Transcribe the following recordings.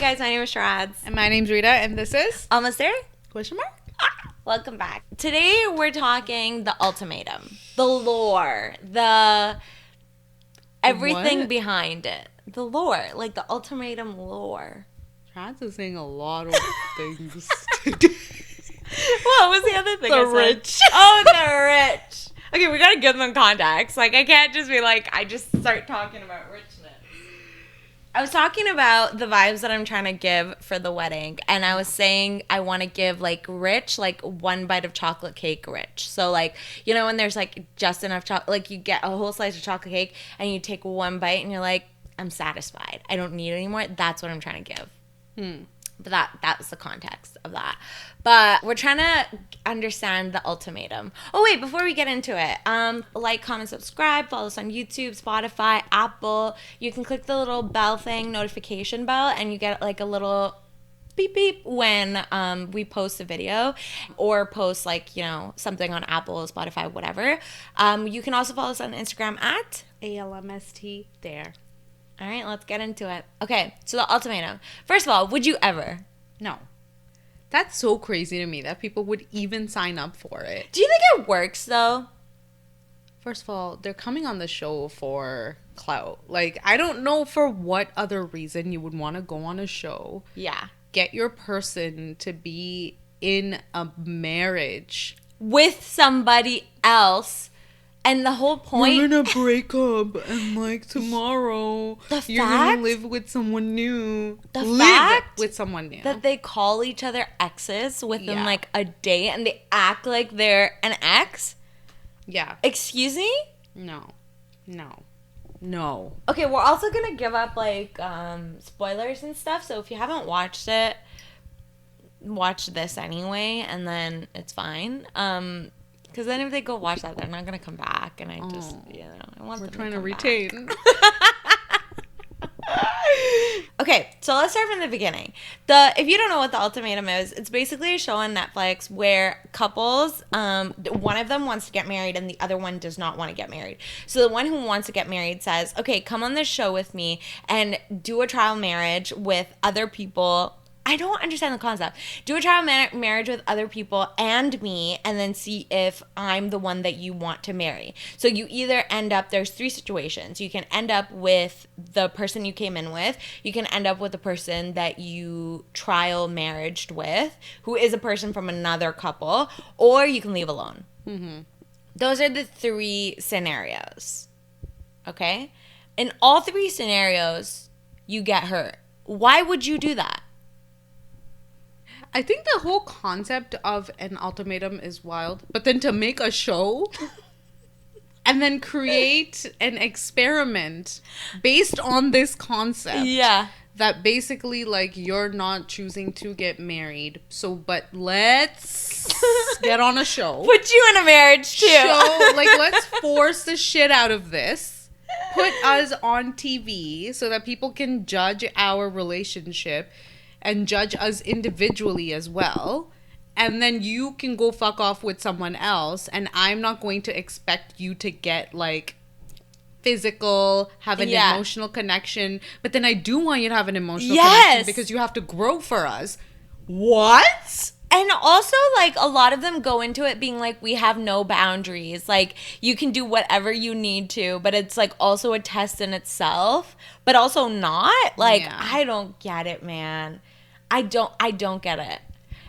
guys, my name is Sharads. And my name's Rita, and this is... Almost there? Question mark? Welcome back. Today we're talking the ultimatum. The lore. The... everything What? behind it. The lore. Like the ultimatum lore. Sharads is saying a lot of things. What was the other thing The I said? rich. Oh, the rich. Okay, we gotta give them context. Like, I can't just be like, I just start talking about richness. I was talking about the vibes that I'm trying to give for the wedding, and I was saying I want to give, like, rich, like, one bite of chocolate cake rich. So, like, you know when there's, like, just enough chocolate, like, you get a whole slice of chocolate cake, and you take one bite, and you're like, I'm satisfied. I don't need it anymore. That's what I'm trying to give. But that was the context of that. But we're trying to understand the ultimatum. Oh, wait, before we get into it, like, comment, subscribe, follow us on YouTube, Spotify, Apple. You can click the little bell thing, notification bell, and you get, like, a little beep beep when we post a video or post, like, you know, something on Apple, Spotify, whatever. You can also follow us on Instagram at ALMST there. All right, let's get into it. Okay, so the ultimatum. First of all, would you ever? No. That's so crazy to me that people would even sign up for it. Do you think it works, though? First of all, they're coming on the show for clout. Like, I don't know for what other reason you would want to go on a show. Yeah. Get your person to be in a marriage. With somebody else. And the whole point... We're gonna break up and, like, tomorrow you're fact- gonna live with someone new. The live fact with someone new. that they call each other exes within, Yeah. like, a day and they act like they're an ex? Yeah. Excuse me? No. Okay, we're also gonna give up, like, spoilers and stuff, so if you haven't watched it, watch this anyway, and then it's fine. Because then if they go watch that, they're not going to come back, and I just, you know, I want We're them trying to come retain. Okay, so let's start from the beginning. If you don't know what the ultimatum is, it's basically a show on Netflix where couples, one of them wants to get married and the other one does not want to get married. So the one who wants to get married says, okay, come on this show with me and do a trial marriage with other people. I don't understand the concept. Do a trial marriage with other people and me, and then see if I'm the one that you want to marry. So you either end up, there's three situations. You can end up with the person you came in with. You can end up with the person that you trial marriaged with, who is a person from another couple, or you can leave alone. Mm-hmm. Those are the three scenarios. Okay? In all three scenarios, you get hurt. Why would you do that? I think the whole concept of an ultimatum is wild. But then to make a show and then create an experiment based on this concept. Yeah. That basically, like, you're not choosing to get married. So, but let's get on a show. Put you in a marriage, too. Let's force the shit out of this. Put us on TV so that people can judge our relationship and judge us individually as well. And then you can go fuck off with someone else. And I'm not going to expect you to get, like, physical, have an emotional connection. But then I do want you to have an emotional connection because you have to grow for us. What? And also, like, a lot of them go into it being like, we have no boundaries. Like, you can do whatever you need to, but it's, like, also a test in itself, but also not. Like, I don't get it, man. I don't get it.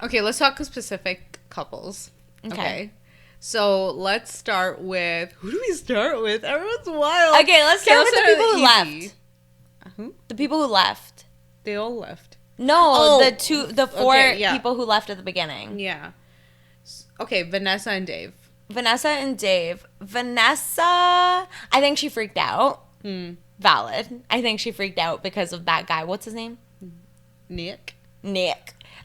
Okay, let's talk specific couples. Okay. So let's start with... Who do we start with? Everyone's wild. Okay, let's start with the people who left. Who? The people who left. They all left. No, the four people who left at the beginning. Yeah. Okay, Vanessa and Dave. Vanessa, I think she freaked out. Valid. I think she freaked out because of that guy. What's his name? Nick.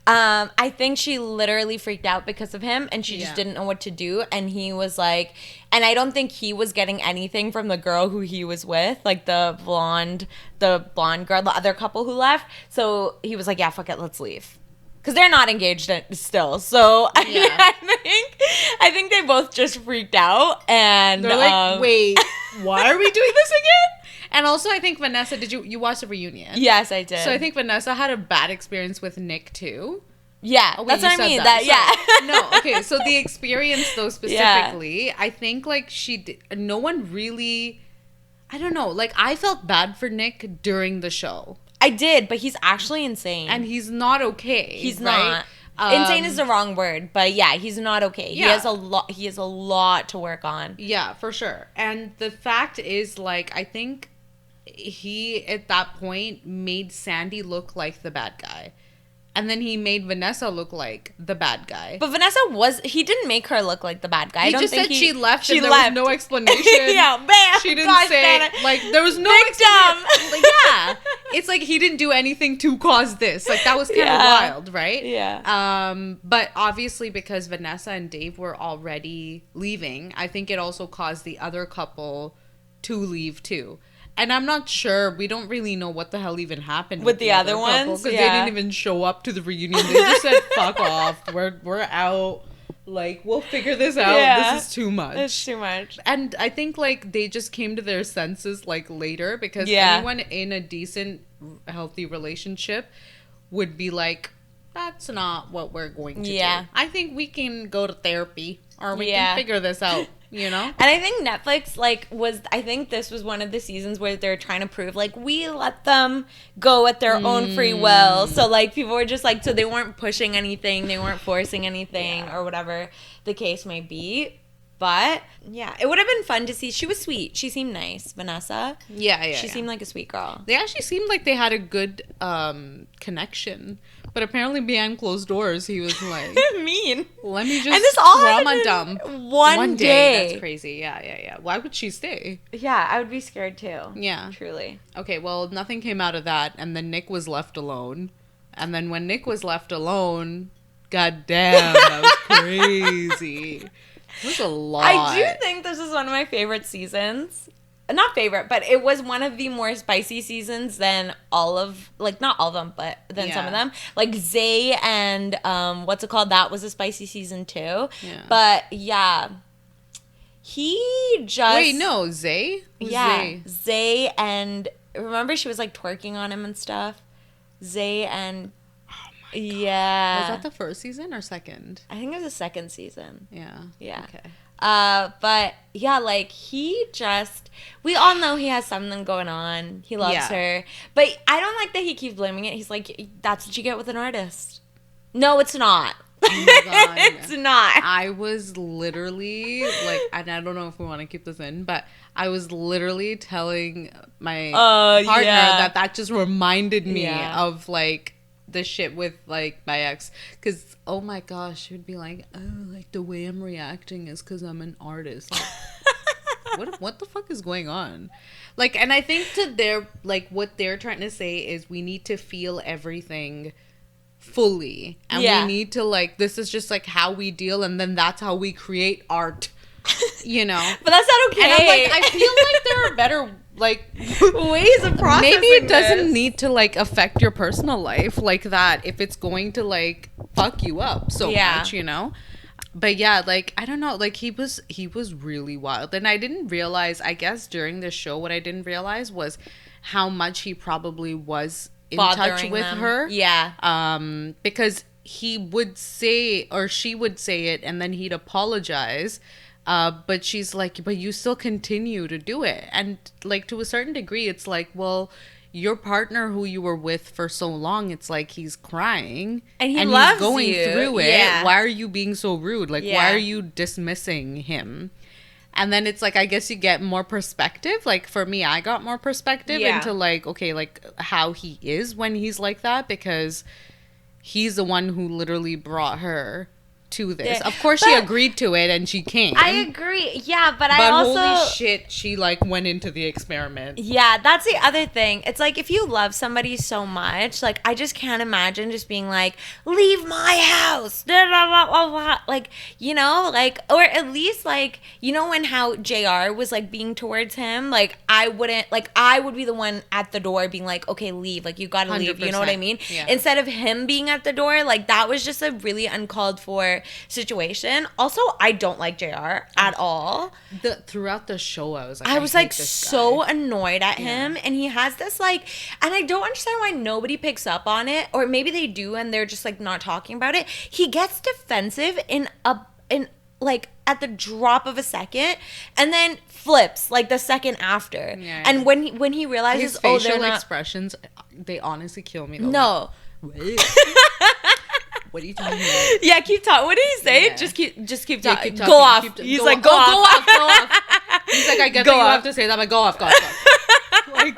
I think she literally freaked out because of him, and she just didn't know what to do. And he was like, and I don't think he was getting anything from the girl who he was with, like the blonde girl, the other couple who left. So he was like, yeah, fuck it, let's leave. Because they're not engaged still. So I think they both just freaked out. And they're like, wait, why are we doing this again? And also, I think Vanessa, did you watch the reunion? Yes, I did. So I think Vanessa had a bad experience with Nick too. Yeah, Oh, wait, that's what I mean. That. Yeah. No, okay. So the experience though specifically, I think like no one really. I don't know. Like I felt bad for Nick during the show. I did, but he's actually insane. And he's not okay. He's right? not. Insane is the wrong word, but yeah, he's not okay. Yeah. He has a lot to work on. Yeah, for sure. And the fact is, like, I think he at that point made Sandy look like the bad guy. And then he made Vanessa look like the bad guy. But Vanessa he didn't make her look like the bad guy. He just said she left and there was no explanation. Yeah, bam. She didn't say, like, there was no explanation. Like, yeah. It's like he didn't do anything to cause this. Like, that was kind of wild, right? Yeah. But obviously because Vanessa and Dave were already leaving, I think it also caused the other couple to leave too. And I'm not sure. We don't really know what the hell even happened with the other ones. Because they didn't even show up to the reunion. They just said, fuck off. We're out. Like, we'll figure this out. Yeah. This is too much. It's too much. And I think, like, they just came to their senses, like, later. Because anyone in a decent, healthy relationship would be like, that's not what we're going to do. I think we can go to therapy. Or we can figure this out. You know? And I think Netflix, like, I think this was one of the seasons where they're trying to prove, like, we let them go at their own free will. So, like, people were just, like, so they weren't pushing anything. They weren't forcing anything or whatever the case may be. But, yeah, it would have been fun to see. She was sweet. She seemed nice, Vanessa. Yeah. She seemed like a sweet girl. They actually seemed like they had a good connection. But apparently behind closed doors, he was like... mean. Let me just and this all trauma dump. One day. That's crazy. Yeah. Why would she stay? Yeah, I would be scared too. Yeah. Truly. Okay, well, nothing came out of that. And then Nick was left alone. And then when Nick was left alone... God damn, that was crazy. It was a lot. I do think this is one of my favorite seasons. Not favorite, but it was one of the more spicy seasons than all of, like, not all of them, but than some of them. Like, Zay and, what's it called? That was a spicy season, too. Yeah. But, yeah. He just... Wait, no, Zay? Who's Zay? Zay and... Remember she was, like, twerking on him and stuff? Zay and... Oh, my God. Yeah. Was that the first season or second? I think it was the second season. Yeah. Okay. But yeah, like we all know he has something going on. He loves her, but I don't like that he keeps blaming it. He's like, that's what you get with an artist. No, it's not. Oh my God. It's not. I was literally like, and I don't know if we want to keep this in, but I was literally telling my partner that just reminded me of like the shit with like my ex, because oh my gosh, she would be like, oh, like the way I'm reacting is because I'm an artist. Like, what the fuck is going on? Like, and I think to their, like, what they're trying to say is we need to feel everything fully, and we need to, like, this is just like how we deal, and then that's how we create art, you know. But that's not okay. And I'm like, I feel like there are better, like, ways of processing. Maybe it doesn't need to, like, affect your personal life like that if it's going to, like, fuck you up so much, you know. But yeah, like, I don't know, like, he was really wild. And I didn't realize, I guess during this show, what I didn't realize was how much he probably was in touch with her. Yeah. Because he would say, or she would say it, and then he'd apologize. But she's like, but you still continue to do it. And like, to a certain degree, it's like, well, your partner who you were with for so long, it's like he's crying and he's going you. through it. Yeah. Why are you being so rude? Like, why are you dismissing him? And then it's like, I guess you get more perspective. Like, for me, I got more perspective into like, okay, like how he is when he's like that, because he's the one who literally brought her to this. Of course, she agreed to it and she came. I agree. Yeah, but I also... holy shit, she, like, went into the experiment. Yeah, that's the other thing. It's like, if you love somebody so much, like, I just can't imagine just being like, leave my house. Like, you know, like, or at least, like, you know, when how JR was, like, being towards him, like, I would be the one at the door being like, okay, leave. Like, you gotta leave. You know what I mean? Yeah. Instead of him being at the door, like, that was just a really uncalled for entire situation. Also, I don't like JR at all. Throughout the show, I was like, I was like this so guy. annoyed at him, and he has this like, and I don't understand why nobody picks up on it, or maybe they do and they're just like not talking about it. He gets defensive in like at the drop of a second, and then flips like the second after. Yeah. And when he realizes, His oh, facial they're not. expressions, they honestly kill me. Though. No. What are you talking about? Yeah, keep talking. What did he say? Yeah. Just keep Yeah, talking. keep Go talking. off. He's Go like, off. go off. Go off. Go off. He's like, I get Go that you off. have to say that, but go off. Go off. Like,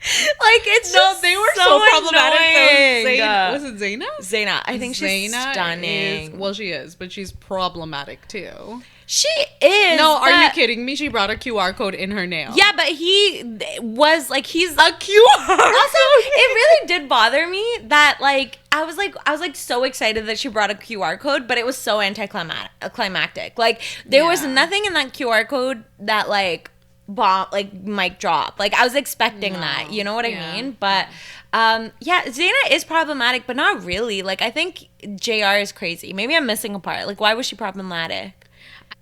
Like, it's no, just they were so problematic. annoying. Was it Zaina? Zaina. I think she's stunning. Well, she is, but she's problematic too. She is. No, are you kidding me? She brought a QR code in her nail. Yeah, but he was like, he's a QR. Also, it really did bother me that like I was like so excited that she brought a QR code, but it was so anticlimactic. Like there was nothing in that QR code that like mic drop. Like I was expecting that. You know what I mean? But Zaina is problematic, but not really. Like I think JR is crazy. Maybe I'm missing a part. Like why was she problematic?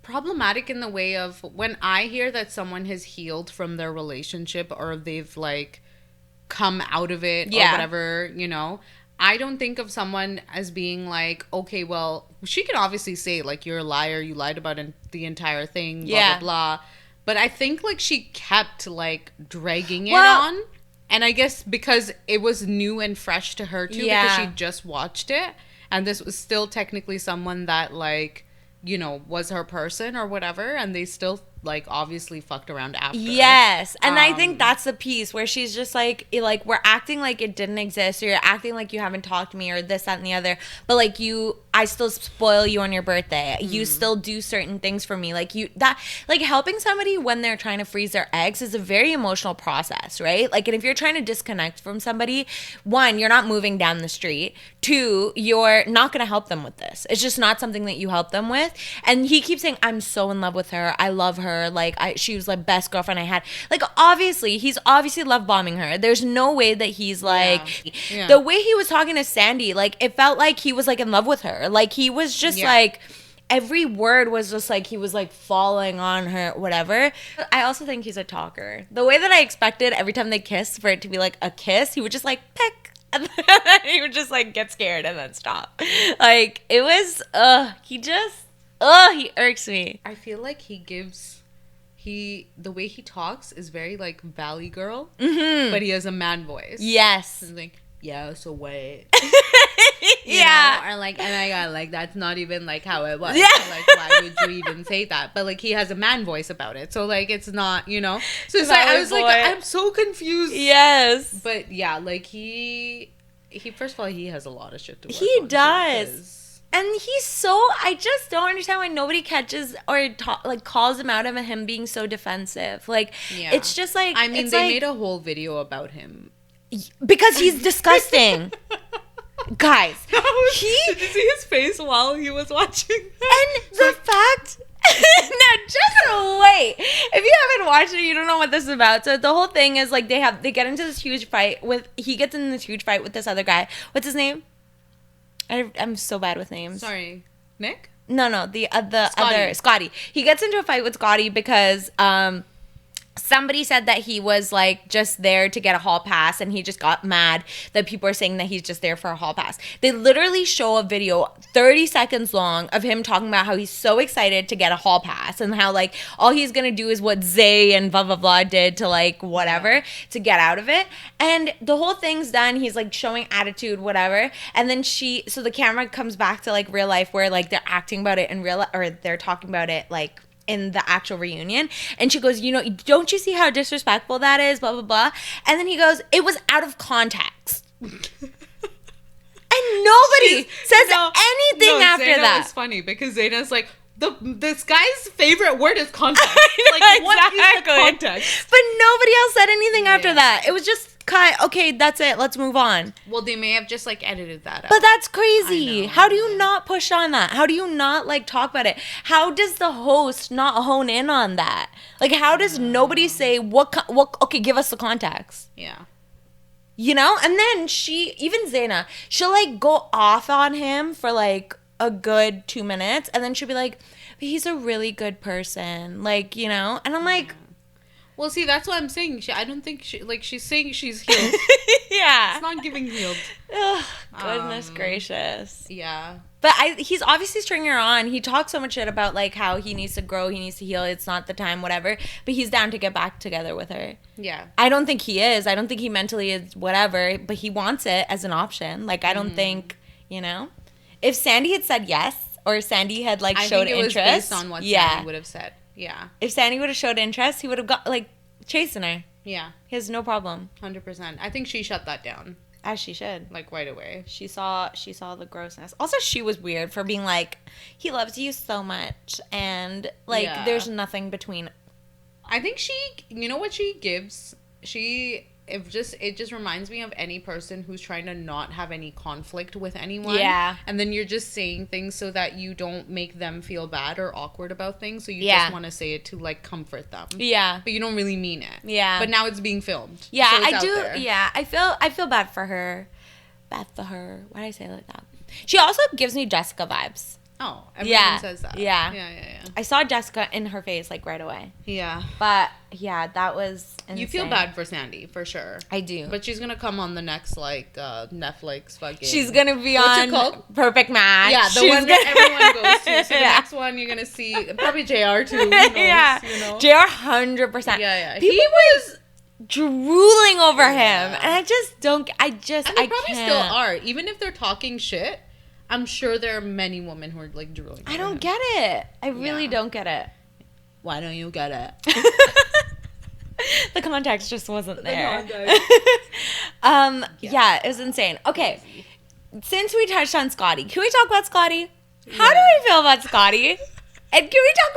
Problematic in the way of when I hear that someone has healed from their relationship or they've like come out of it or whatever, you know, I don't think of someone as being like, okay, well, she can obviously say like, you're a liar, you lied about the entire thing, blah, blah, blah. But I think like she kept like dragging it on. And I guess because it was new and fresh to her too, because she just watched it. And this was still technically someone that like, you know, was her person or whatever, and they still like obviously fucked around after. Yes. And I think that's the piece where she's just like we're acting like it didn't exist, or you're acting like you haven't talked to me, or this, that, and the other. But like I still spoil you on your birthday. You still do certain things for me. Like helping somebody when they're trying to freeze their eggs is a very emotional process, right? Like, and if you're trying to disconnect from somebody, one, you're not moving down the street. Two, you're not going to help them with this. It's just not something that you help them with. And he keeps saying, I'm so in love with her. I love her. Like she was like best girlfriend I had. Like he's obviously love bombing her. There's no way that he's like the way he was talking to Sandy, like it felt like he was like in love with her. Like he was just like every word was just like he was like falling on her, whatever. I also think he's a talker. The way that I expected every time they kissed for it to be like a kiss, he would just like peck. And then he would just like get scared and then stop. Like it was he irks me. I feel like the way he talks is very like Valley Girl, but he has a man voice. Yes. He's like, yeah, so what? Yeah. Know? Or like, oh my god, like that's not even like how it was. Yeah. So, like, why would you even say that? But like he has a man voice about it. So like it's not, you know. So it's like I was like, I'm so confused. Yes. But yeah, like he first of all, he has a lot of shit to work on. He does. And I just don't understand why nobody catches or calls him out of him being so defensive. Like, it's just like, I mean, they made a whole video about him. Because he's disgusting. Guys. Did you see his face while he was watching that? And the fact... No, just wait. If you haven't watched it, you don't know what this is about. So the whole thing is like they get into this huge fight he gets in this huge fight with this other guy. What's his name? I'm so bad with names. Sorry, Nick? No, the other Scotty. He gets into a fight with Scotty because somebody said that he was like just there to get a hall pass, and he just got mad that people are saying that he's just there for a hall pass. They literally show a video 30 seconds long of him talking about how he's so excited to get a hall pass and how like all he's gonna do is what Zay and blah blah blah did to like whatever to get out of it. And the whole thing's done. He's like showing attitude, whatever. And then so the camera comes back to like real life where like they're acting about it in real or they're talking about it like in the actual reunion, and she goes, you know, don't you see how disrespectful that is, blah blah blah. And then he goes, it was out of context. And nobody says anything after Zaina that. It's funny because Zaina's like, this guy's favorite word is context. Like, exactly. what is the context? But nobody else said anything after that. It was just cut. Okay, that's it. Let's move on. Well, they may have just like edited that out. But that's crazy. How do you not push on that? How do you not like talk about it? How does the host not hone in on that? Like, how does nobody say what? Okay, give us the context. Yeah. You know, and then even Zaina, she'll like go off on him for like a good 2 minutes, and then she'll be like, but he's a really good person, like, you know? And I'm like... Well, see, that's what I'm saying. I don't think she's saying she's healed. Yeah. It's not giving healed. Ugh, goodness gracious. Yeah. But he's obviously stringing her on. He talks so much shit about, like, how he needs to grow, he needs to heal, it's not the time, whatever. But he's down to get back together with her. Yeah. I don't think he is. I don't think he mentally is whatever, but he wants it as an option. Like, I don't think, you know? If Sandy had said yes, or Sandy had, like, showed interest. I think it was based on what Sandy would have said. Yeah. If Sandy would have showed interest, he would have got, like, chasing her. Yeah. He has no problem. 100%. I think she shut that down. As she should. Like, right away. She saw the grossness. Also, she was weird for being like, he loves you so much. And, like, there's nothing between. I think you know what she gives? It just reminds me of any person who's trying to not have any conflict with anyone. Yeah. And then you're just saying things so that you don't make them feel bad or awkward about things. So you just want to say it to, like, comfort them. Yeah. But you don't really mean it. Yeah. But now it's being filmed. Yeah, so I do. There. Yeah, I feel bad for her. Bad for her. Why did I say it like that? She also gives me Jessica vibes. Oh, everyone says that. Yeah. I saw Jessica in her face, like, right away. Yeah. But, yeah, that was insane. You feel bad for Sandy, for sure. I do. But she's going to come on the next, like, Netflix fucking... She's going to be on Perfect Match. Yeah, the one that everyone goes to. So the next one you're going to see... Probably JR, too. Who knows, you know? JR, 100%. Yeah. He was drooling over him. And I just don't... I probably still are. Even if they're talking shit... I'm sure there are many women who are, like, drooling. I don't get it. I really don't get it. Why don't you get it? The context just wasn't there. Yeah, it was insane. Okay, since we touched on Scotty, can we talk about Scotty? How do we feel about Scotty? And can we talk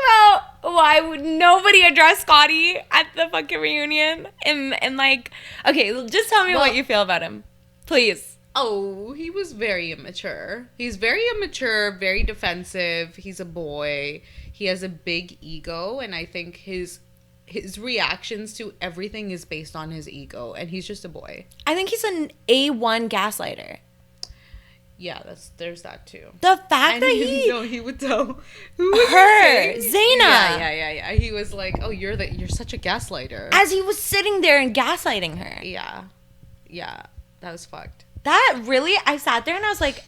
about why would nobody address Scotty at the fucking reunion? And like, okay, just tell me what you feel about him, please. Oh, he was very immature. He's very immature, very defensive. He's a boy. He has a big ego, and I think his reactions to everything is based on his ego, and he's just a boy. I think he's an A1 gaslighter. Yeah, there's that too. The fact that he would tell her, Zaina. Yeah. He was like, "Oh, you're such a gaslighter." As he was sitting there and gaslighting her. Yeah, that was fucked. That really, I sat there and I was like,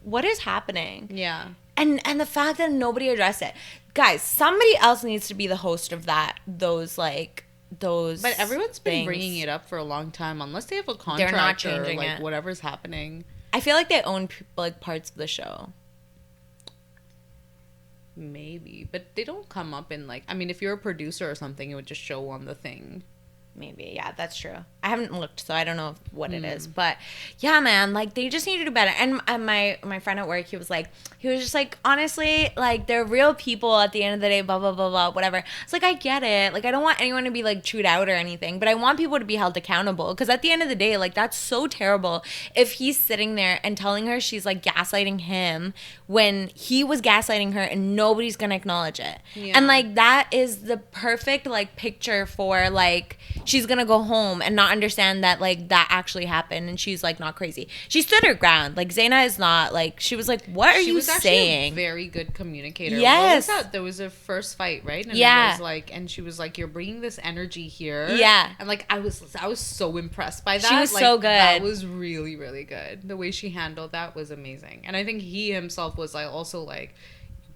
what is happening? Yeah. And the fact that nobody addressed it. Guys, somebody else needs to be the host of those. But everyone's been bringing it up for a long time, unless they have a contract. They're not changing it. Whatever's happening. I feel like they own, like, parts of the show. Maybe. But they don't come up in, like, I mean, if you're a producer or something, it would just show on the thing. Maybe, yeah, that's true. I haven't looked, so I don't know what it is. But yeah, man, like, they just need to do better. And my friend at work, he was just like, honestly, like, they're real people at the end of the day, blah, blah, blah, blah, whatever. It's like, I get it. Like, I don't want anyone to be, like, chewed out or anything, but I want people to be held accountable. Because at the end of the day, like, that's so terrible if he's sitting there and telling her she's, like, gaslighting him when he was gaslighting her and nobody's gonna acknowledge it. Yeah. And, like, that is the perfect, like, picture for, like, she's gonna go home and not understand that, like, that actually happened, and she's, like, not crazy. She stood her ground. Like, Zaina is not, like, she was like, what are you saying? She was actually a very good communicator. Yes. What was that? There was a first fight, right? And yeah. It was like, and she was like, you're bringing this energy here. Yeah. And, like, I was so impressed by that. She was, like, so good. That was really, really good. The way she handled that was amazing. And I think he himself was, like, also, like,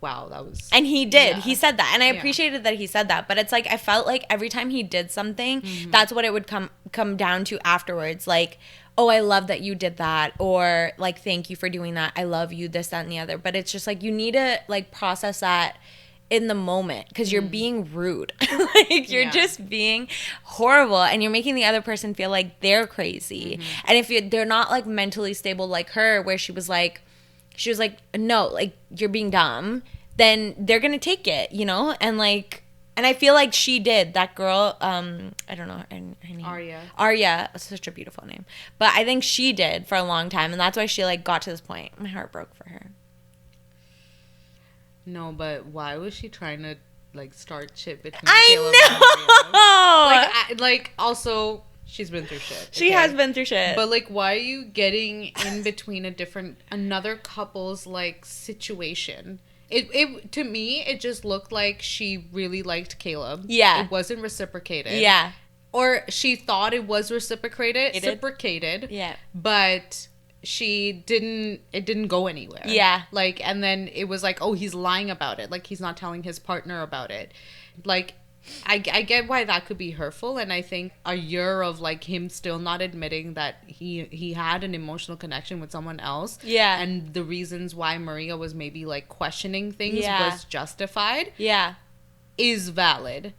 wow, that was... And he did. Yeah. He said that. And I appreciated that he said that. But it's like, I felt like every time he did something, that's what it would come down to afterwards. Like, oh, I love that you did that. Or, like, thank you for doing that. I love you, this, that, and the other. But it's just, like, you need to, like, process that in the moment. Because you're being rude. Like, you're just being horrible. And you're making the other person feel like they're crazy. And if they're not, like, mentally stable like her, where she was like, no, like, you're being dumb, then they're gonna take it, you know? And, like, and I feel like she did. That girl, I don't know her name. Arya, such a beautiful name. But I think she did for a long time, and that's why she, like, got to this point. My heart broke for her. No, but why was she trying to, like, start shit between Caleb and Arya? Like, also... She's been through shit. She has been through shit. But like, why are you getting in between another couple's like situation? It to me, it just looked like she really liked Caleb. Yeah. It wasn't reciprocated. Yeah. Or she thought it was reciprocated. Yeah. But it didn't go anywhere. Yeah. Like, and then it was like, oh, he's lying about it. Like, he's not telling his partner about it. Like, I get why that could be hurtful, and I think a year of like him still not admitting that he had an emotional connection with someone else, and the reasons why Maria was maybe like questioning things was justified, is valid.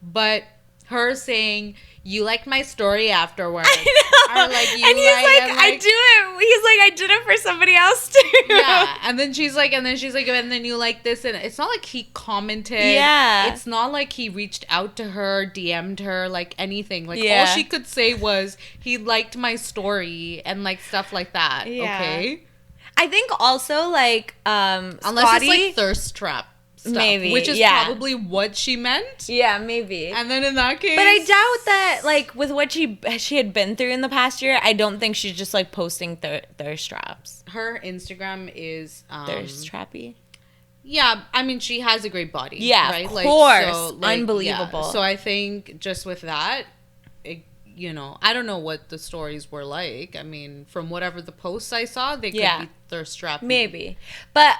But her saying, "You liked my story afterwards," I know. Or like, and he's like, I do it. He's like, I did it for somebody else too. Yeah, and then she's like, and then you like this, and it's not like he commented. Yeah, it's not like he reached out to her, DM'd her, like anything. Like all she could say was he liked my story and like stuff like that. Yeah. Okay. I think also like unless Scotty, it's like thirst trap. Stuff, maybe, which is probably what she meant. Yeah, maybe. And then in that case, but I doubt that, like, with what she had been through in the past year, I don't think she's just like posting thirst traps. Her Instagram is thirst trappy. Yeah, I mean, she has a great body. Yeah, right? of like, course, so, like, unbelievable. Yeah. So I think just with that, you know, I don't know what the stories were like. I mean, from whatever the posts I saw, they could be thirst trappy. Maybe, but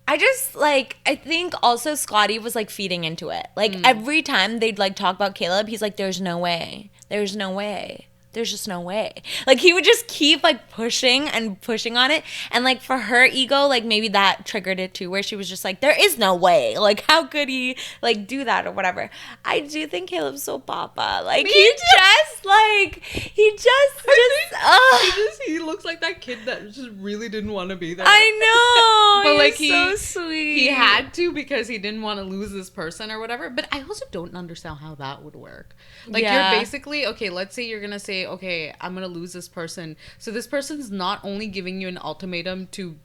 I just, like, I think also Scotty was, like, feeding into it. Like, every time they'd, like, talk about Caleb, he's like, there's no way. There's no way. There's just no way. Like, he would just keep, like, pushing and pushing on it. And, like, for her ego, like, maybe that triggered it, too, where she was just like, there is no way. Like, how could he, like, do that or whatever? I do think Caleb's so papa. Like, he looks like that kid that just really didn't want to be there. I know. But, like, so sweet. He had to because he didn't want to lose this person or whatever. But I also don't understand how that would work. Like, you're basically, okay, let's say you're going to say, okay, I'm going to lose this person. So this person's not only giving you an ultimatum to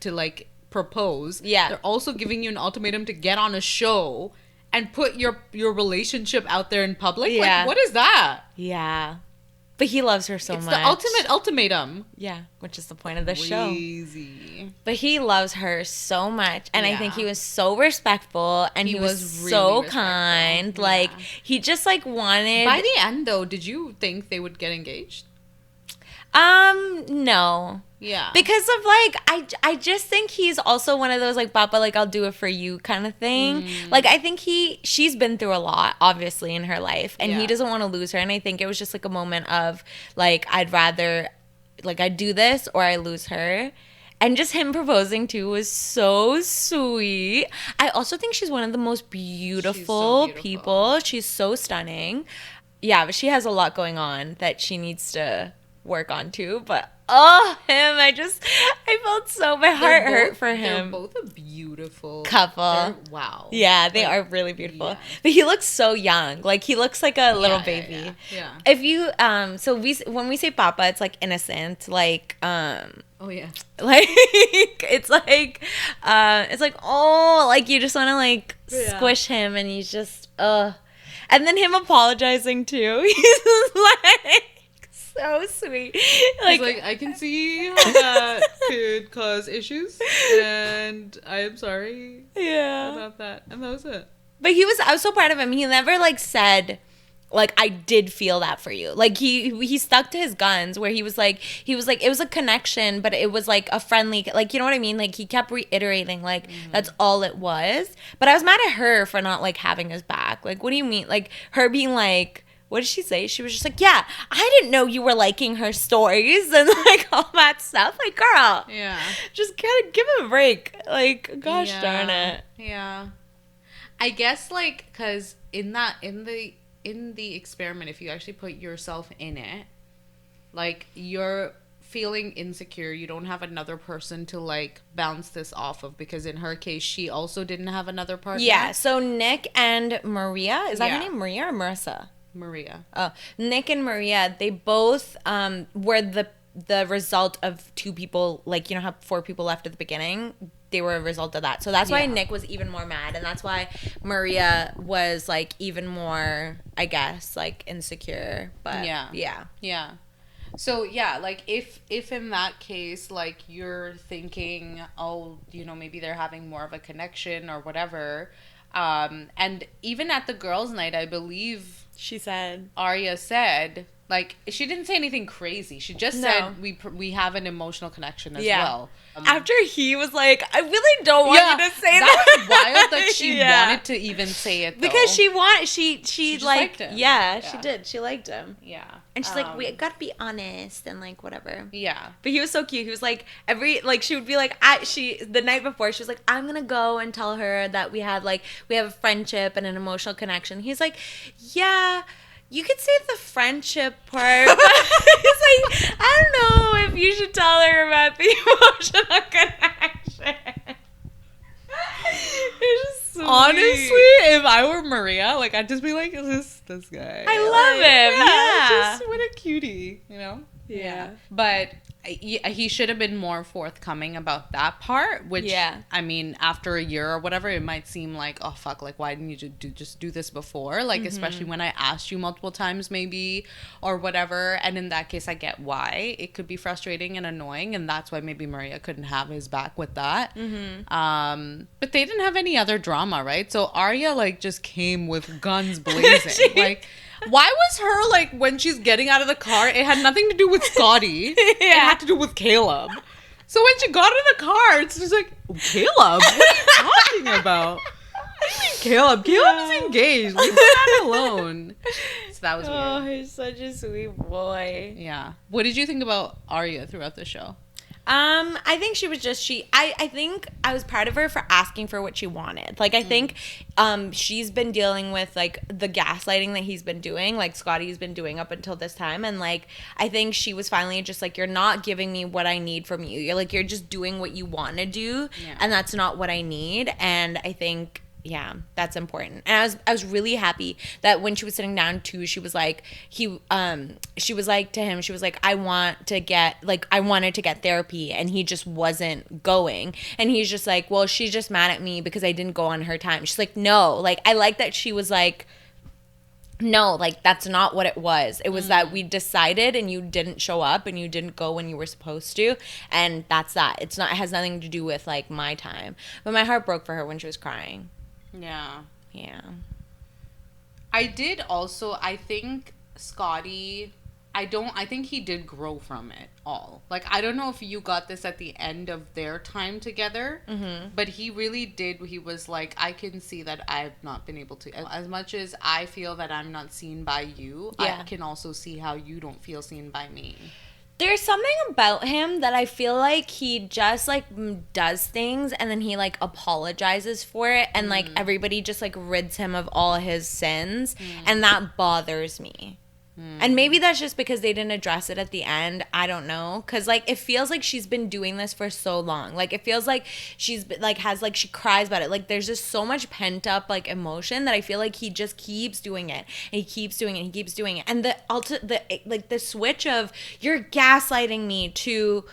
like, propose. Yeah. They're also giving you an ultimatum to get on a show and put your relationship out there in public. Yeah. Like, what is that? Yeah. But he loves her so much. It's the ultimate ultimatum. Yeah, which is the point of the show. Crazy. But he loves her so much. And I think he was so respectful. And he was really so kind. Yeah. Like, he just, like, wanted... By the end, though, did you think they would get engaged? No. Yeah. Because of, like, I just think he's also one of those, like, papa, like, I'll do it for you kind of thing. Like, I think she's been through a lot, obviously, in her life. And he doesn't want to lose her. And I think it was just, like, a moment of, like, I'd rather, like, I do this or I lose her. And just him proposing, too, was so sweet. I also think she's one of the most beautiful people. She's so stunning. Yeah, but she has a lot going on that she needs to work on, too. But him, I felt so, my heart hurt for him. They're both a beautiful couple. Wow. Yeah, they are really beautiful. Yeah. But he looks so young. Like, he looks like a little baby. Yeah. If you, so when we say papa, it's like innocent, like, oh yeah. Like, it's like, oh, like, you just want to, like, squish him, and he's just, and then him apologizing, too. He's just like, so sweet. Like, I can see how that could cause issues, and I am sorry about that. And that was it. But I was so proud of him. He never, like, said, like, I did feel that for you. Like, he stuck to his guns, where he was like, it was a connection, but it was, like, a friendly, like, you know what I mean? Like, he kept reiterating, like, that's all it was. But I was mad at her for not, like, having his back. Like, what do you mean? Like, her being like, what did she say? She was just like, yeah, I didn't know you were liking her stories and, like, all that stuff. Like, girl. Yeah. Just kind of give him a break. Like, gosh darn it. Yeah. I guess, like, because in the experiment, if you actually put yourself in it, like, you're feeling insecure. You don't have another person to, like, bounce this off of, because in her case, she also didn't have another partner. Yeah. So Nick and Maria, is that her name? Maria or Marissa? Maria. Oh, Nick and Maria, they both were the result of two people, like, you know how 4 people left at the beginning they were a result of that. So that's why Yeah. Nick was even more mad, and that's why Maria was like even more, I guess, like insecure. But Yeah. So yeah, like if in that case, like you're thinking, oh, you know, maybe they're having more of a connection or whatever, and even at the girls' night, I believe she said Arya said, like, she didn't say anything crazy. She just said we have an emotional connection as well. After he was like, I really don't want you to say that. That was wild that she wanted to even say it, though. Because she like liked him. Yeah, she did. She liked him. Yeah. And she's like, we gotta be honest and like whatever. Yeah. But he was so cute. He was like she would be like the night before she was like, I'm gonna go and tell her that we have a friendship and an emotional connection. He's like, yeah, you could say the friendship part, but he's like, I don't know if you should tell her about the emotional connection. It's just sweet. Honestly, if I were Maria, like, I'd just be like, is this guy? I love him. Yeah. Just what a cutie, you know? Yeah. But he should have been more forthcoming about that part, which, I mean, after a year or whatever, it might seem like, oh, fuck, like, why didn't you just do this before? Like, especially when I asked you multiple times, maybe, or whatever. And in that case, I get why. It could be frustrating and annoying, and that's why maybe Maria couldn't have his back with that. But they didn't have any other drama, right? So Arya, like, just came with guns blazing. Like... Why was her, like, when she's getting out of the car, it had nothing to do with Scotty. It had to do with Caleb. So when she got in the car, it's just like, Caleb? What are you talking about? What do you mean Caleb? Caleb is engaged. Leave that alone. So that was weird. Oh, he's such a sweet boy. Yeah. What did you think about Arya throughout the show? I think she was just I think I was proud of her for asking for what she wanted. Like, I think she's been dealing with, like, the gaslighting that he's been doing, like Scotty's been doing up until this time, and, like, I think she was finally just like, you're not giving me what I need from you. You're just doing what you want to do, and that's not what I need. And I think that's important. And I was really happy that when she was sitting down too, she was like, she was like to him, she was like, I wanted to get therapy, and he just wasn't going. And he's just like, well, she's just mad at me because I didn't go on her time. She's like, no, like, I like that she was like, no, like, that's not what it was. It was that we decided and you didn't show up and you didn't go when you were supposed to. And that's that. It has nothing to do with, like, my time. But my heart broke for her when she was crying. Yeah. I think Scotty, I think he did grow from it all. Like, I don't know if you got this at the end of their time together, but he really did. He was like, I can see that I've not been able to, as much as I feel that I'm not seen by you, I can also see how you don't feel seen by me. There's something about him that I feel like he just, like, does things and then he, like, apologizes for it, and, like, everybody just, like, rids him of all his sins, and that bothers me. And maybe that's just because they didn't address it at the end. I don't know. Because, like, it feels like she's been doing this for so long. Like, it feels like she's, like, she cries about it. Like, there's just so much pent-up, like, emotion that I feel like he just keeps doing it. And he keeps doing it. And he keeps doing it. And the switch of, you're gaslighting me to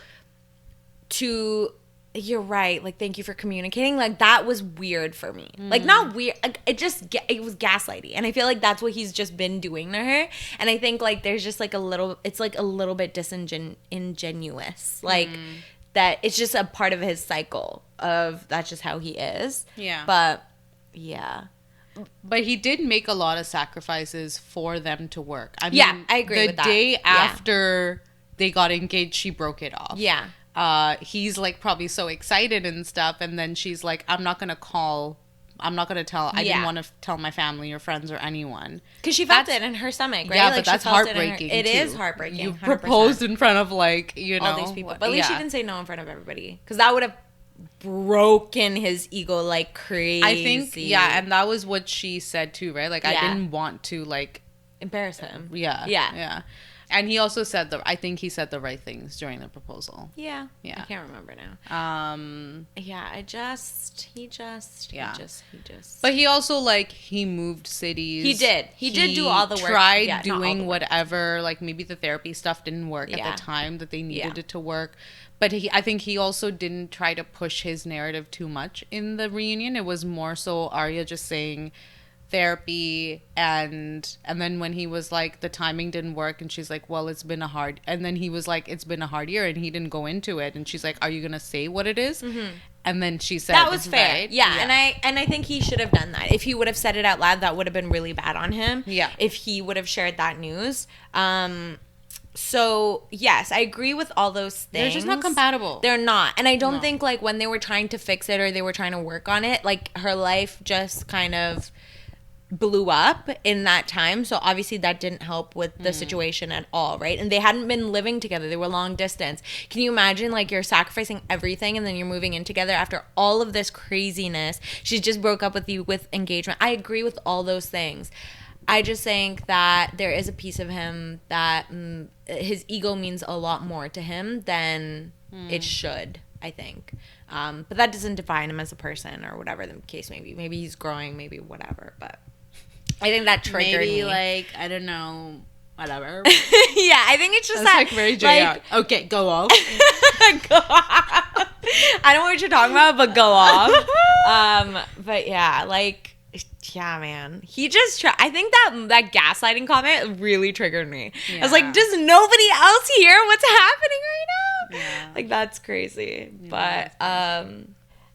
you're right, like, thank you for communicating, like, that was weird for me. Like, not weird, like, it was gaslighty, and I feel like that's what he's just been doing to her. And I think, like, there's just, like, a little bit disingenuous, like, that it's just a part of his cycle of that's just how he is. But he did make a lot of sacrifices for them to work. I mean, I agree with that. The day after they got engaged, she broke it off. He's, like, probably so excited and stuff, and then she's like, I didn't want to tell my family or friends or anyone. Because she felt it in her stomach, right? Yeah, like, but that's heartbreaking, It is heartbreaking. You 100%. proposed in front of, like, you know. All these people. But at least she didn't say no in front of everybody. Because that would have broken his ego like crazy. I think, and that was what she said too, right? Like, I didn't want to, like, embarrass him. Yeah. And he also said I think he said the right things during the proposal. Yeah. Yeah. I can't remember now. Yeah, he just. But he also, like, he moved cities. He did. He did do all the work. Tried Yeah, doing whatever. Like, maybe the therapy stuff didn't work at the time that they needed it to work. But I think he also didn't try to push his narrative too much in the reunion. It was more so Arya just saying therapy, and then when he was like, the timing didn't work, and she's like, well, it's been a hard, and then he was like, it's been a hard year, and he didn't go into it, and she's like, are you gonna say what it is? And then she said that was fair. right? Yeah. And I think he should have done that. If he would have said it out loud, that would have been really bad on him. Yeah. If he would have shared that news. So yes, I agree with all those things. They're just not compatible. They're not. And I don't think, like, when they were trying to fix it or they were trying to work on it, like, her life just kind of blew up in that time. So obviously that didn't help with the situation at all, right? And they hadn't been living together. They were long distance. Can you imagine, like, you're sacrificing everything and then you're moving in together after all of this craziness? She just broke up with you with engagement. I agree with all those things. I just think that there is a piece of him that his ego means a lot more to him than it should, I think. But that doesn't define him as a person or whatever the case may be. Maybe he's growing, maybe whatever. But I think that triggered me. Like, I don't know, whatever. Yeah, I think it's just That's that. like very JR. Like, okay, go off. go off. I don't know what you're talking about, but go off. But yeah, like, yeah, man. He just I think that gaslighting comment really triggered me. Yeah. I was like, does nobody else hear what's happening right now? Yeah. Like, that's crazy. Yeah, but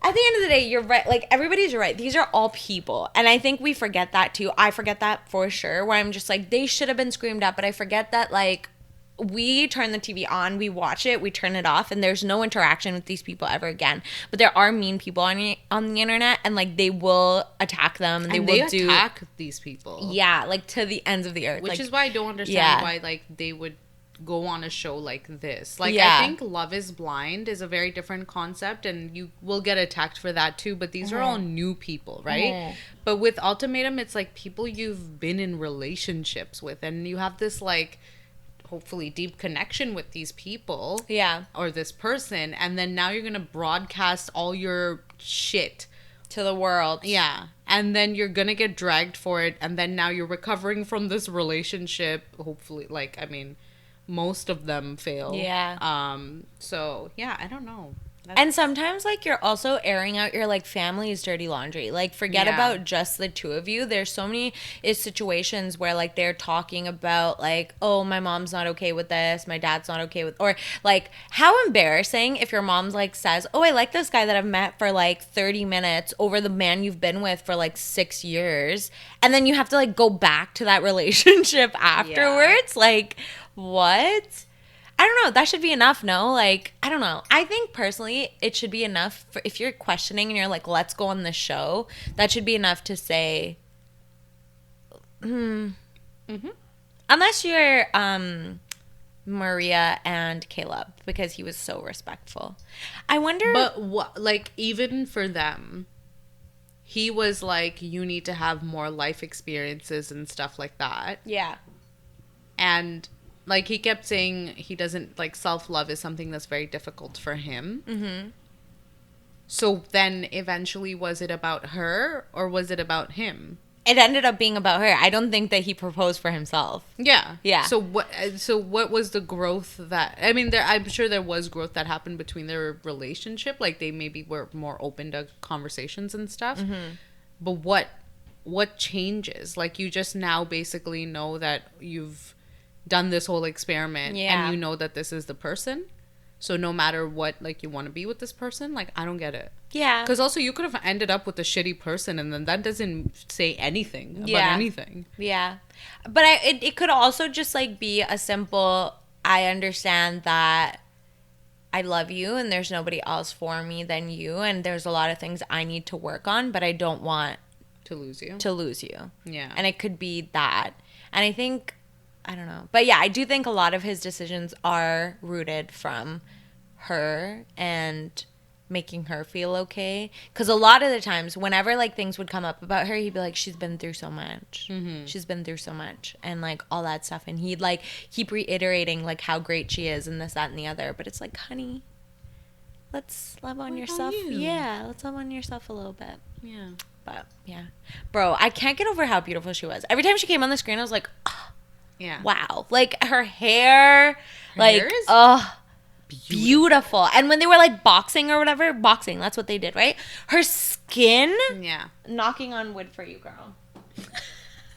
at the end of the day, you're right. Like, everybody's right. These are all people. And I think we forget that too. I forget that for sure, where I'm just like, they should have been screamed at. But I forget that, like, we turn the TV on, we watch it, we turn it off, and there's no interaction with these people ever again. But there are mean people on the internet, and, like, they will attack them. And they attack these people. Yeah, like, to the ends of the earth. Which like, is why I don't understand why, like, they would go on a show like this. Like, I think Love is Blind is a very different concept, and you will get attacked for that too, but these are all new people, right? But with Ultimatum, it's like people you've been in relationships with, and you have this, like, hopefully deep connection with these people. Yeah. Or this person, and then now you're gonna broadcast all your shit to the world. Yeah. And then you're gonna get dragged for it, and then now you're recovering from this relationship, hopefully. Like, I mean, most of them fail. Yeah. So yeah, I don't know. And sometimes, like, you're also airing out your, like, family's dirty laundry. Like, forget about just the two of you. There's so many situations where, like, they're talking about, like, oh, my mom's not okay with this, my dad's not okay with, or, like, how embarrassing if your mom's, like, says, oh, I like this guy that I've met for, like, 30 minutes over the man you've been with for, like, 6 years, and then you have to, like, go back to that relationship afterwards. Yeah. Like, what? I don't know. That should be enough, no? Like, I don't know. I think personally it should be enough for, if you're questioning and you're like, let's go on this show, that should be enough to say, unless you're Maria and Caleb, because he was so respectful. I wonder. But what, like, even for them, he was like, you need to have more life experiences and stuff like that. Yeah. And, like, he kept saying he doesn't, like, self-love is something that's very difficult for him. Mm-hmm. So then eventually, was it about her or was it about him? It ended up being about her. I don't think that he proposed for himself. Yeah. Yeah. So what was the growth that, I mean, I'm sure there was growth that happened between their relationship. Like, they maybe were more open to conversations and stuff. Mm-hmm. But what changes? Like, you just now basically know that you've done this whole experiment and you know that this is the person. So no matter what, like, you want to be with this person, like, I don't get it. Yeah. Because also you could have ended up with a shitty person, and then that doesn't say anything about anything. Yeah. But it could also just, like, be a simple, I understand that I love you and there's nobody else for me than you, and there's a lot of things I need to work on, but I don't want to lose you. Yeah. And it could be that. And I think, I don't know. But yeah, I do think a lot of his decisions are rooted from her, and making her feel okay. Because a lot of the times, whenever like things would come up about her, he'd be like, she's been through so much. She's been through so much, and like all that stuff. And he'd like keep reiterating like how great she is and this, that, and the other. But it's like, honey, let's love on yourself. Yeah, let's love on yourself a little bit. Yeah. But yeah, bro, I can't get over how beautiful she was. Every time she came on the screen, I was like, oh, Yeah. wow. Like her hair, like, hair is beautiful. And when they were like boxing or whatever, boxing, that's what they did, right? Her skin, Yeah. knocking on wood for you, girl.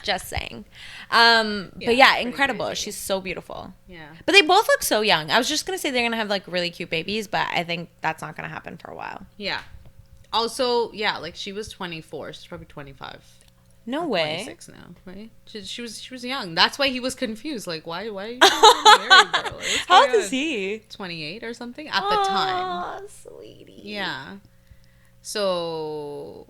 Just saying. But yeah, incredible. crazy. She's so beautiful. Yeah. But they both look so young. I was just gonna say they're gonna have like really cute babies, but I think that's not gonna happen for a while. Yeah. Also, yeah, like she was 24. She's probably 25. No Or way. 26 now, right? She was young. That's why he was confused. Like, why are you married, bro? Like, what's How going old is on? he? 28 or something at the time. Oh, sweetie. Yeah. So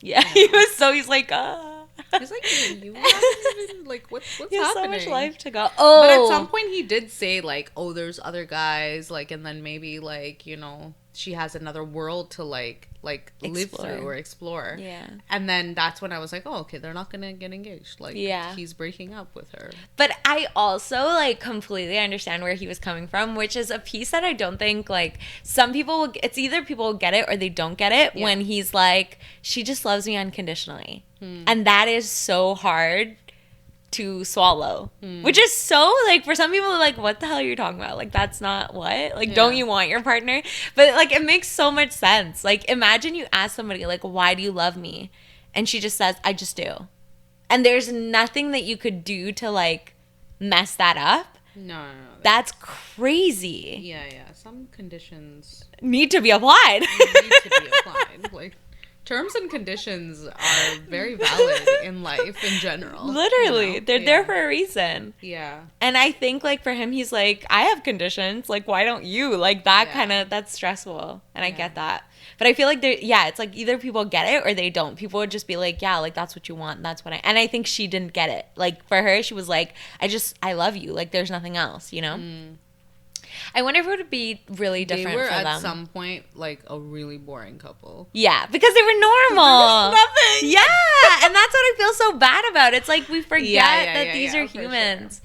Yeah, he's like, he's like, you haven't even, like, what's he has happening? so much life to go. Oh. But at some point he did say, like, oh, there's other guys, like, and then maybe, like, you know, she has another world to, like live Explore. through or explore. Yeah. And then that's when I was like, oh, okay, they're not gonna get engaged. Like, Yeah. he's breaking up with her. But I also, like, completely understand where he was coming from, which is a piece that I don't think, like, some people will, it's either people will get it or they don't get it when he's like, she just loves me unconditionally. And that is so hard to swallow, which is so, like, for some people, like, what the hell are you talking about? Like, that's not what? Like, don't you want your partner? But, like, it makes so much sense. Like, imagine you ask somebody, like, why do you love me? And she just says, I just do. And there's nothing that you could do to, like, mess that up. No. That's crazy. Yeah. Some conditions Need to be applied. need to be applied. Like, terms and conditions are very valid in life in general. Literally. You know? They're there for a reason. Yeah. And I think, like, for him, he's like, I have conditions. Like, why don't you? Like, that kind of, that's stressful. And I get that. But I feel like it's like either people get it or they don't. People would just be like, yeah, like, that's what you want. That's what and I think she didn't get it. Like, for her, she was like, I love you. Like, there's nothing else, you know? I wonder if it would be really different They were for at them. some point like a really boring couple. Yeah, because they were normal. Nothing. Yeah, and that's what I feel so bad about. It's like we forget that these are for humans.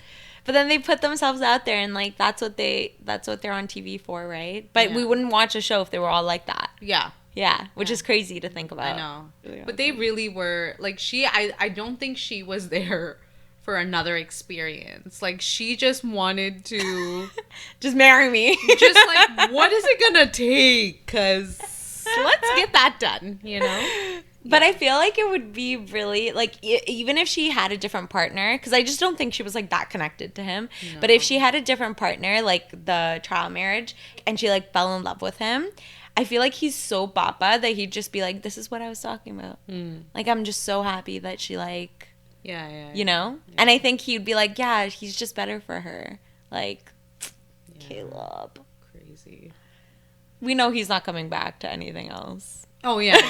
But then they put themselves out there and like that's what they're on TV for, right? But we wouldn't watch a show if they were all like that. Yeah. Yeah, which is crazy to think about. I know. Really But they really were like I don't think she was there for another experience. Like she just wanted to just marry me. just like what is it gonna take? 'Cause let's get that done, you know? But I feel like it would be really, like, even if she had a different partner, because I just don't think she was, like, that connected to him. No. But if she had a different partner, like the trial marriage, and she, like, fell in love with him, I feel like he's so bapa that he'd just be like, this is what I was talking about. Like, I'm just so happy that she, like, you know? Yeah. And I think he'd be like, yeah, he's just better for her. Like, Caleb. Crazy. We know he's not coming back to anything else. Oh, yeah.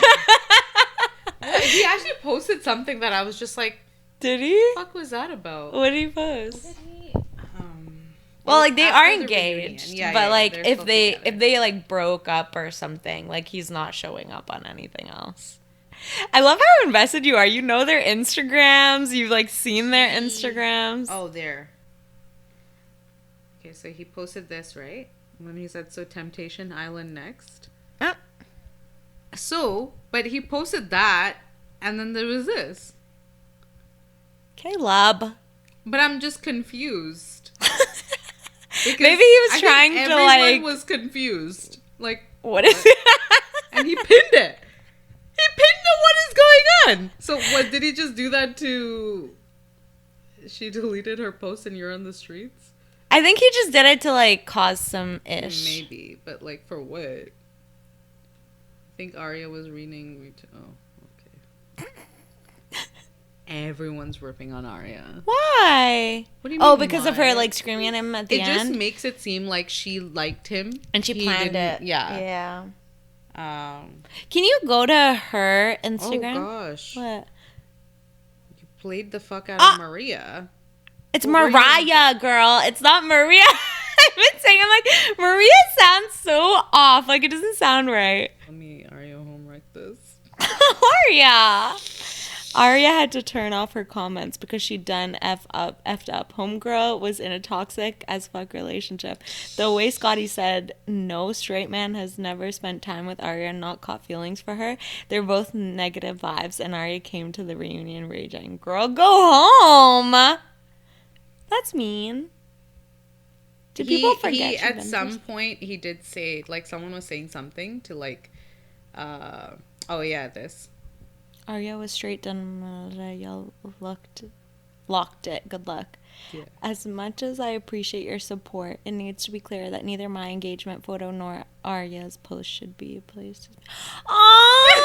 He actually posted something that I was just like, did he? What the fuck was that about? What did he post? What did he, well, like they are engaged, but like if they together. like broke up or something, like he's not showing up on anything else. I love how invested you are. You know their Instagrams. You've like seen their Instagrams. Oh, there. Okay, so he posted this, right? And then he said, "So Temptation Island next." So, but he posted that, and then there was this. Caleb. But I'm just confused. Maybe he was trying to like. Everyone was confused. Like, what is it? And he pinned it. He pinned it. What is going on? So, what did he just do that to? She deleted her post, and you're on the streets. I think he just did it to like cause some ish. Maybe, but like for what? I think Arya was reading. Oh, okay. Everyone's ripping on Arya. Why? What do you mean? Oh, because of her like screaming at him at the end. It just makes it seem like she liked him and she planned it. Yeah. Can you go to her Instagram? Oh gosh. What? You played the fuck out of Maria. It's Mariah, girl. It's not Maria. I've been saying, I'm like, Maria sounds so odd. off. Like, it doesn't sound right. Let me Arya homework this. Arya had to turn off her comments because she'd done effed up. Homegirl was in a toxic as fuck relationship. The way Scotty said, no straight man has never spent time with Arya and not caught feelings for her. They're both negative vibes, and Arya came to the reunion raging. Girl, go home. That's mean. Do people forget? He at some point he did say, like, someone was saying something to, like, this. Arya was straight done. Y'all locked it. Good luck. Yeah. As much as I appreciate your support, it needs to be clear that neither my engagement photo nor Arya's post should be placed. Oh!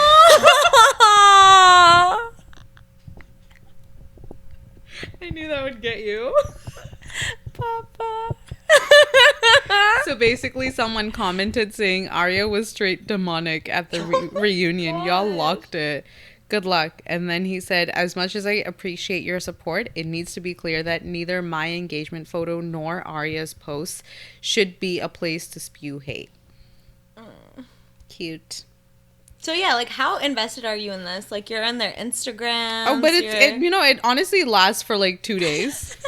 I knew that would get you. Papa. So basically, someone commented saying Arya was straight demonic at the reunion. Y'all locked it. Good luck. And then he said, as much as I appreciate your support, it needs to be clear that neither my engagement photo nor Arya's posts should be a place to spew hate. Cute. So yeah, like, how invested are you in this? Like, you're on their Instagram. Oh, but it honestly lasts for like 2 days.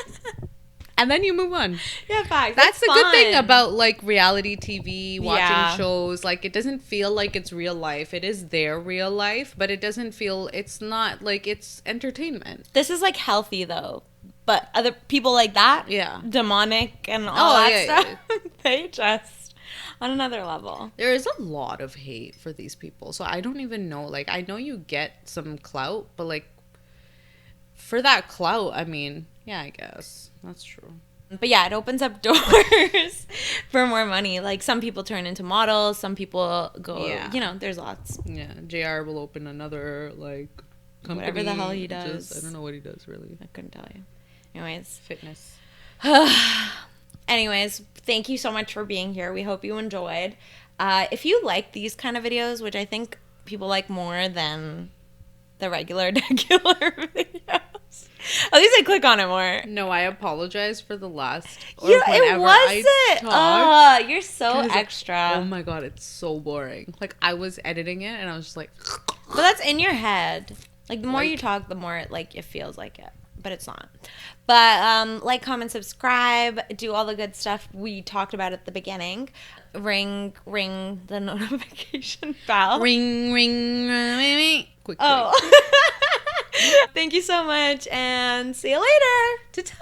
And then you move on. Yeah, facts. That's the fun. good thing about, like, reality TV, watching Yeah. shows. Like, it doesn't feel like it's real life. It is their real life, but it doesn't feel, it's not, like, it's entertainment. This is, like, healthy, though. But other people like that, Yeah. demonic and all that yeah, stuff, they just, on another level. There is a lot of hate for these people. So I don't even know. Like, I know you get some clout, but, like, for that clout, I mean, yeah, I guess. That's true. But yeah, it opens up doors for more money. Like, some people turn into models, some people go, there's lots. Yeah, JR will open another, like, company. Whatever the hell he does. I don't know what he does, really. I couldn't tell you. Anyways. Fitness. Anyways, thank you so much for being here. We hope you enjoyed. If you like these kind of videos, which I think people like more than the regular videos, at least I click on it more. No, I apologize for the last. It wasn't. You're so extra. Oh my god, it's so boring. Like, I was editing it and I was just like. But that's in your head. Like, the more you talk, the more it feels like it. But it's not. But like, comment, subscribe, do all the good stuff we talked about at the beginning. Ring the notification bell. Ring. Quick. Oh. Thank you so much, and see you later. Ta-ta!